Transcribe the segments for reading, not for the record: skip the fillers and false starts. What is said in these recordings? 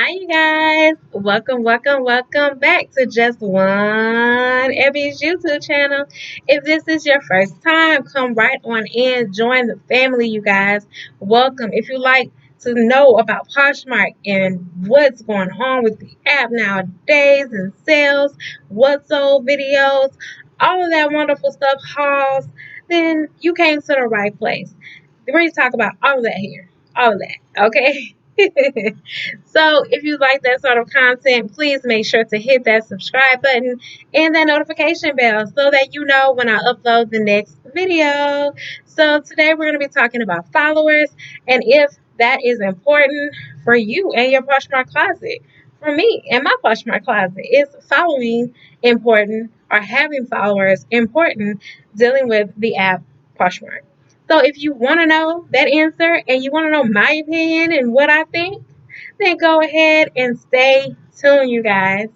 Hi, you guys. Welcome back to Just One Abby's YouTube channel. If this is your first time, come right on in, join the family, you guys. Welcome. If you like to know about Poshmark and what's going on with the app nowadays and sales, what's sold videos, all of that wonderful stuff, hauls, then you came to the right place. We're going to talk about all of that here. All of that, okay? So if you like that sort of content, please make sure to hit that subscribe button and that notification bell so that you know when I upload the next video. So today we're going to be talking about followers and if that is important for you and your Poshmark closet. For me and my Poshmark closet, is following important or having followers important dealing with the app Poshmark. So if you want to know that answer and you want to know my opinion and what I think, then go ahead and stay tuned, you guys.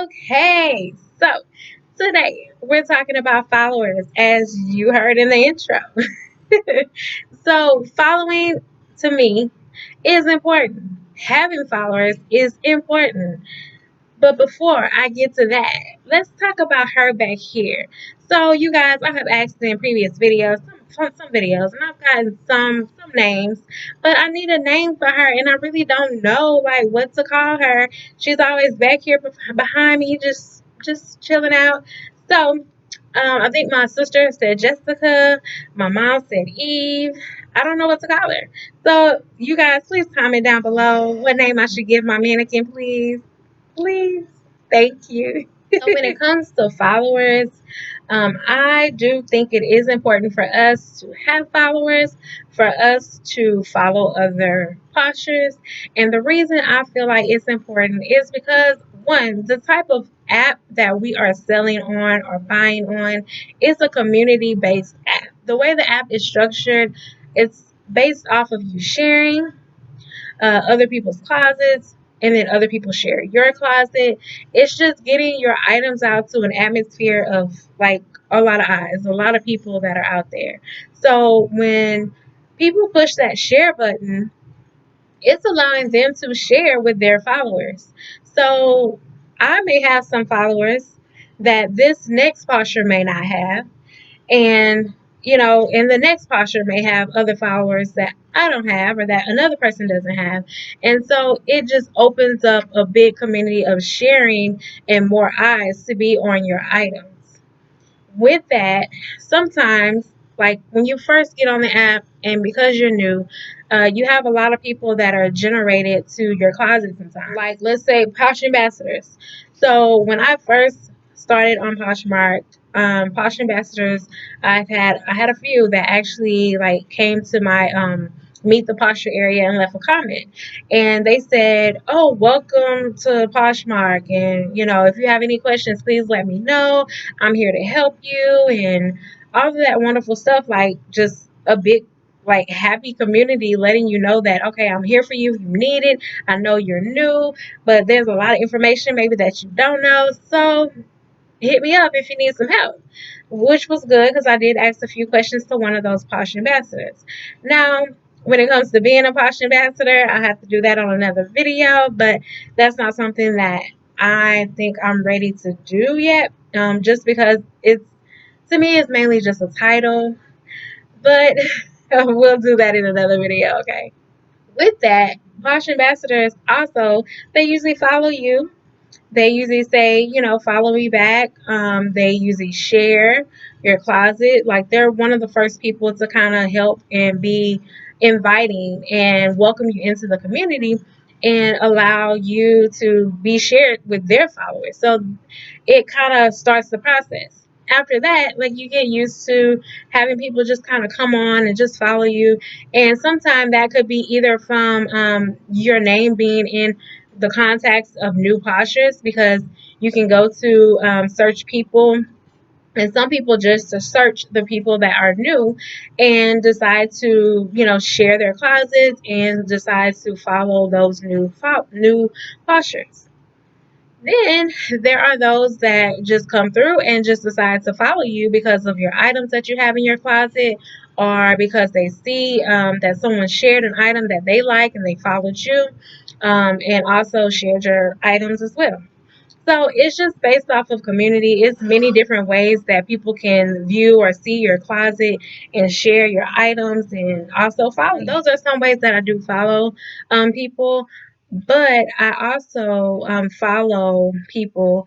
Okay, so today we're talking about followers, as you heard in the intro. So, following to me is important. Having followers is important. But before I get to that, let's talk about her back here. So you guys, I have asked in previous videos, some videos, and I've gotten some names, but I need a name for her, and I really don't know like what to call her. She's always back here behind me, just chilling out. So I think my sister said Jessica, my mom said Eve. I don't know what to call her. So you guys, please comment down below what name I should give my mannequin, please. Please. Thank you. So when it comes to followers, I do think it is important for us to have followers, for us to follow other postures. And the reason I feel like it's important is because, one, the type of app that we are selling on or buying on is a community based app. The way the app is structured, it's based off of you sharing other people's closets, and then other people share your closet. It's just getting your items out to an atmosphere of like a lot of eyes, a lot of people that are out there. So when people push that share button, it's allowing them to share with their followers. So I may have some followers that this next posture may not have, and, and the next posture may have other followers that I don't have or that another person doesn't have. And so it just opens up a big community of sharing and more eyes to be on your items. With that, sometimes, like when you first get on the app and because you're new, you have a lot of people that are generated to your closet sometimes. Like, let's say Posh Ambassadors. So when I first started on Poshmark, Posh Ambassadors, I had a few that actually like came to my meet the posture area and left a comment, and they said, oh, welcome to Poshmark, and if you have any questions, please let me know. I'm here to help you, and all of that wonderful stuff. Like, just a big, like, happy community letting you know that, okay, I'm here for you if you need it. I know you're new, but there's a lot of information maybe that you don't know. So hit me up if you need some help, which was good because I did ask a few questions to one of those Posh Ambassadors. Now, when it comes to being a Posh Ambassador, I have to do that on another video, but that's not something that I think I'm ready to do yet, just because to me, it's mainly just a title, but we'll do that in another video, okay? With that, Posh Ambassadors also, they usually follow you. They usually say, follow me back. They usually share your closet. Like, they're one of the first people to kind of help and be inviting and welcome you into the community and allow you to be shared with their followers. So it kind of starts the process. After that, like, you get used to having people just kind of come on and just follow you. And sometimes that could be either from your name being in the contacts of new postures, because you can go to search people, and some people just search the people that are new and decide to share their closets and decide to follow those new postures. Then there are those that just come through and just decide to follow you because of your items that you have in your closet, or because they see that someone shared an item that they like and they followed you, and also shared your items as well. So it's just based off of community. It's many different ways that people can view or see your closet and share your items and also follow. Those are some ways that I do follow people. But I also follow people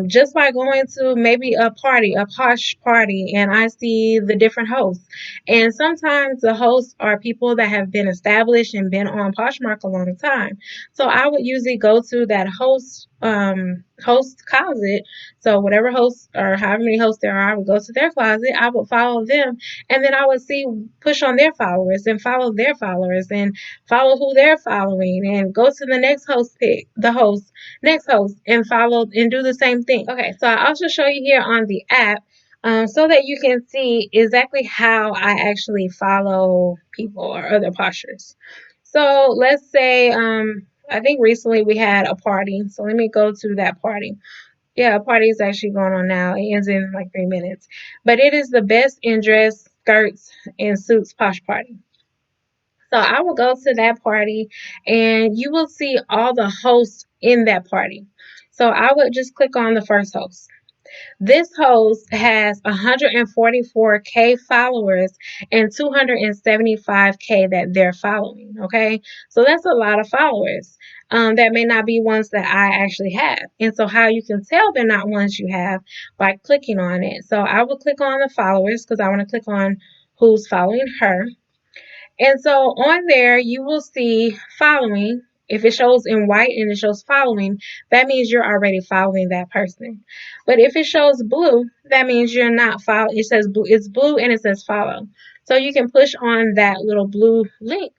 just by going to maybe a party, a posh party, and I see the different hosts. And sometimes the hosts are people that have been established and been on Poshmark a long time. So I would usually go to that host closet. So whatever hosts or however many hosts there are, I would go to their closet. I would follow them, and then I would see push on their followers and follow their followers and follow who they're following, and go to the next host pick the host next host and follow and do the same thing. Okay, so I also show you here on the app so that you can see exactly how I actually follow people or other postures. So let's say I think recently we had a party. So let me go to that party. Yeah, a party is actually going on now. It ends in like 3 minutes. But it is the best in dress, skirts, and suits posh party. So I will go to that party and you will see all the hosts in that party. So I would just click on the first host. This host has 144K followers and 275K that they're following. Okay, so that's a lot of followers. That may not be ones that I actually have. And so, how you can tell they're not ones you have by clicking on it. So, I will click on the followers because I want to click on who's following her. And so on there, you will see following. If it shows in white and it shows following, that means you're already following that person. But if it shows blue, that means you're not following. It says blue, it's blue and it says follow. So you can push on that little blue link.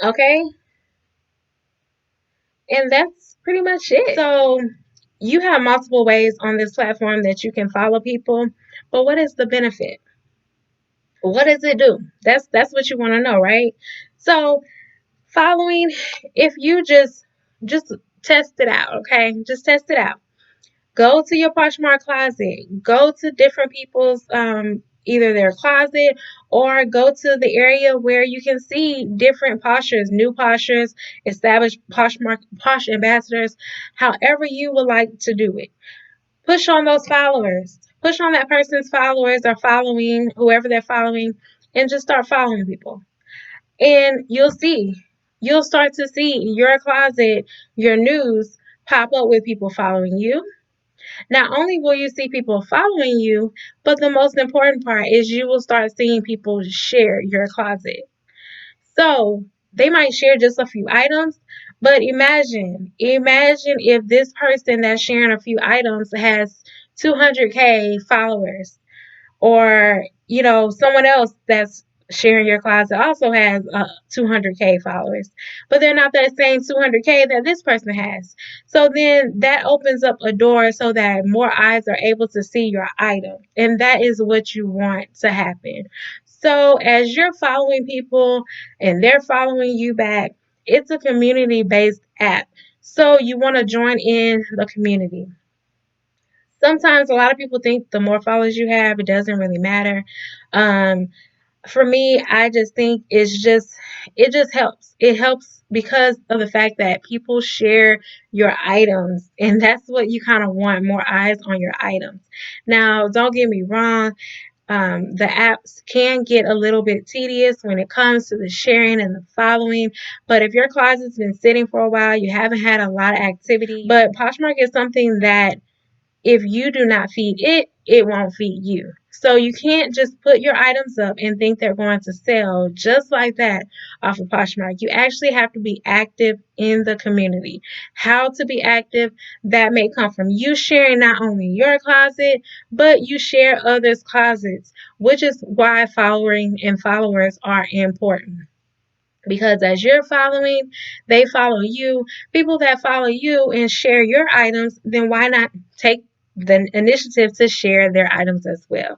Okay. And that's pretty much it. So you have multiple ways on this platform that you can follow people. But what is the benefit? What does it do? That's what you want to know, right? So following, if you just test it out, okay? Just test it out. Go to your Poshmark closet. Go to different people's either their closet, or go to the area where you can see different postures, new postures, established Poshmark posh ambassadors, however you would like to do it. Push on those followers. Push on that person's followers or following whoever they're following, and just start following people. And you'll start to see your closet, your news pop up with people following you. Not only will you see people following you, but the most important part is you will start seeing people share your closet. So they might share just a few items, but imagine if this person that's sharing a few items has 200K followers, or someone else that's sharing your closet also has 200K followers, but they're not that same 200K that this person has. So then that opens up a door so that more eyes are able to see your item, and that is what you want to happen. So as you're following people and they're following you back, it's a community based app, so you want to join in the community. Sometimes a lot of people think the more followers you have, it doesn't really matter. Um, for me, I just think it just helps. It helps because of the fact that people share your items, and that's what you kind of want, more eyes on your items. Now, don't get me wrong, the apps can get a little bit tedious when it comes to the sharing and the following. But if your closet's been sitting for a while, you haven't had a lot of activity. But Poshmark is something that if you do not feed it, it won't feed you. So you can't just put your items up and think they're going to sell just like that off of Poshmark. You actually have to be active in the community. How to be active, that may come from you sharing not only your closet, but you share others' closets, which is why following and followers are important. Because as you're following, they follow you. People that follow you and share your items, then why not take the initiative to share their items as well?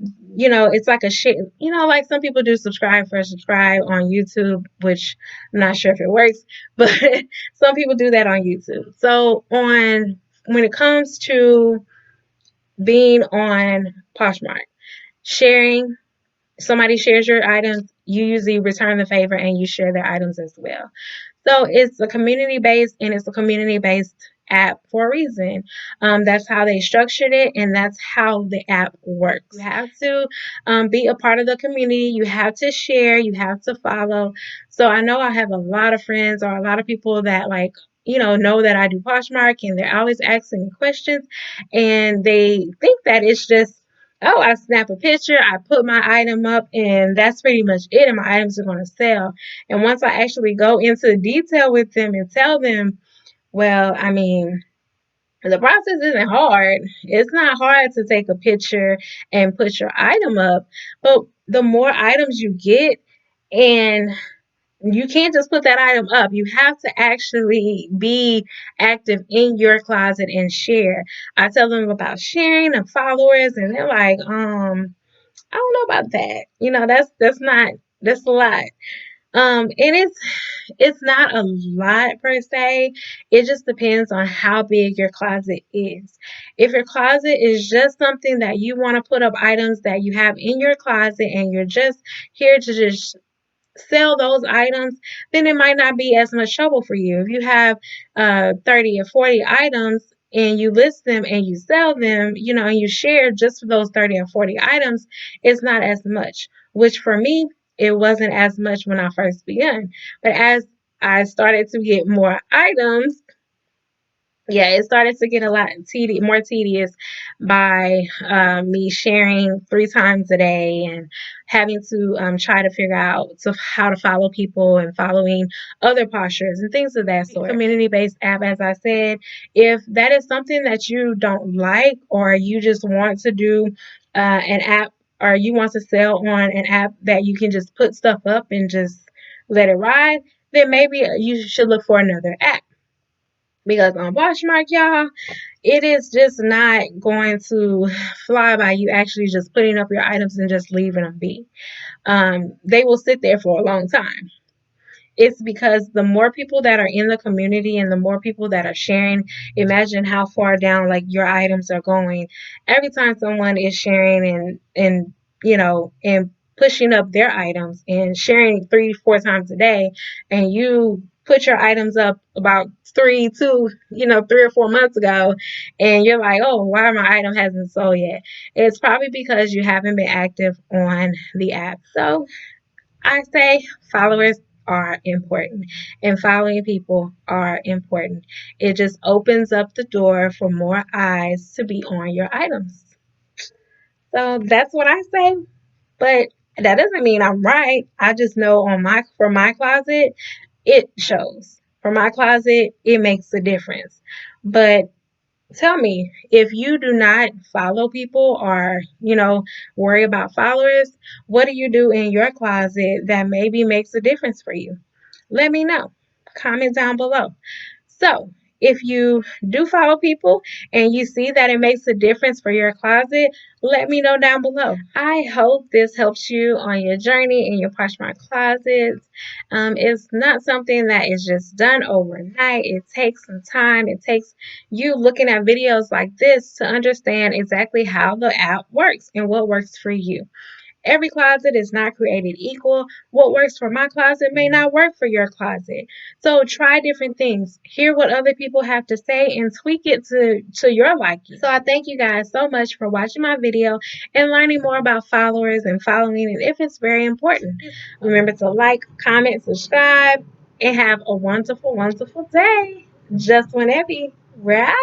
it's like a shit. Like some people do subscribe for subscribe on YouTube, which I'm not sure if it works, but some people do that on YouTube. So when it comes to being on Poshmark, sharing, somebody shares your items, you usually return the favor and you share their items as well. So it's a community based and it's a community based app for a reason. That's how they structured it and that's how the app works. You have to be a part of the community. You have to share. You have to follow. So I know I have a lot of friends or a lot of people that know that I do Poshmark and they're always asking me questions and they think that it's just, oh, I snap a picture, I put my item up, and that's pretty much it, and my items are going to sell. And once I actually go into detail with them and tell them, well, I mean, the process isn't hard. It's not hard to take a picture and put your item up, but the more items you get, and you can't just put that item up. You have to actually be active in your closet and share. I tell them about sharing and followers, and they're like, I don't know about that. That's a lot. And it's not a lot per se. It just depends on how big your closet is. If your closet is just something that you want to put up items that you have in your closet and you're just here to just sell those items, then it might not be as much trouble for you. If you have 30 or 40 items and you list them and you sell them, and you share just for those 30 or 40 items, it's not as much, which for me, it wasn't as much when I first began. But as I started to get more items, yeah, it started to get a lot more tedious by me sharing 3 times a day and having to try to figure out how to follow people and following other postures and things of that sort. Community-based app, as I said, if that is something that you don't like or you just want to do an app or you want to sell on an app that you can just put stuff up and just let it ride, then maybe you should look for another app. Because on Poshmark, y'all, it is just not going to fly by you actually just putting up your items and just leaving them be. They will sit there for a long time. It's because the more people that are in the community and the more people that are sharing, imagine how far down like your items are going. Every time someone is sharing and pushing up their items and sharing 3 4 times a day, and you put your items up about 3 or 4 months ago, and you're like, oh, why my item hasn't sold yet? It's probably because you haven't been active on the app. So I say followers are important and following people are important. It just opens up the door for more eyes to be on your items. So that's what I say. But that doesn't mean I'm right. I just know for my closet, it shows. For my closet, it makes a difference. But tell me, if you do not follow people or, worry about followers, what do you do in your closet that maybe makes a difference for you? Let me know. Comment down below. So, if you do follow people and you see that it makes a difference for your closet, let me know down below. I hope this helps you on your journey in your Poshmark closets. It's not something that is just done overnight. It takes some time. It takes you looking at videos like this to understand exactly how the app works and what works for you. Every closet is not created equal. What works for my closet may not work for your closet. So try different things. Hear what other people have to say and tweak it to your liking. So I thank you guys so much for watching my video and learning more about followers and following and if it's very important. Remember to like, comment, subscribe, and have a wonderful, wonderful day. Just whenever. We're out.